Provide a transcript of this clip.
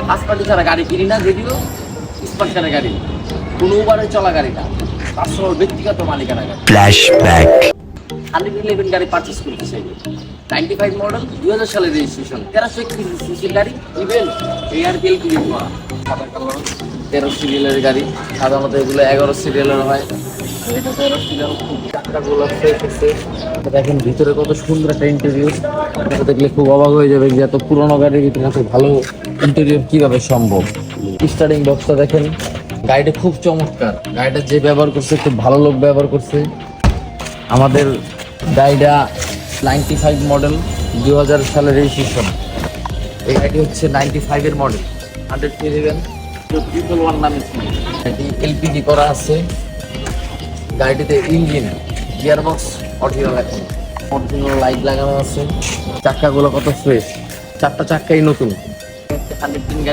First party ছাড়া গাড়ি কিনি না, যদিও স্মার্ট কারের গাড়ি, কোনো উবারে চলা গাড়ি না, পার্সোনাল ব্যক্তিগত মালিকানা গাড়ি। ফ্ল্যাশব্যাক 111 গাড়ি পারচেস করতে চাই, 95 মডেল, 2000 সালের রেজিস্ট্রেশন, 1331 সিসির গাড়ি, ইভেন এআরপিএল ক্লিন করা, সাদা কালার, 13 সিরিয়ালের গাড়ি। সাধারণত এগুলো 11 সিরিয়ালের হয়, এটা 13 সিরিয়াল। চাকাগুলো ফ্রেশ আছে, দেখেন ভিতরে কত সুন্দর একটা ইন্টেরিয়র। এটা দেখলে খুব অবাক হয়ে যাবে যে এত পুরোনো গাড়ির ভিতরে এত ভালো ইন্টেরিয়র কিভাবে সম্ভব। স্টার্টিং বক্সটা দেখেন, গাড়িটা খুব চমৎকার। গাড়িটা যে ব্যবহার করছে খুব ভালো লোক ব্যবহার করছে। আমাদের গাড়িটা 95 মডেল, 2000 সালের রেজিস্ট্রেশন। এই গাড়িটি হচ্ছে 95 এর মডেল, 100 111 নামে ছিল। এটি এলপিজি করা আছে। গাড়িটিতে ইঞ্জিন, গিয়ারবক্স অরিজিনাল, এখন অরিজিনাল লাইট লাগানো আছে। চাক্কাগুলো কত ফ্রেশ, চারটা চাক্কাই নতুন। 103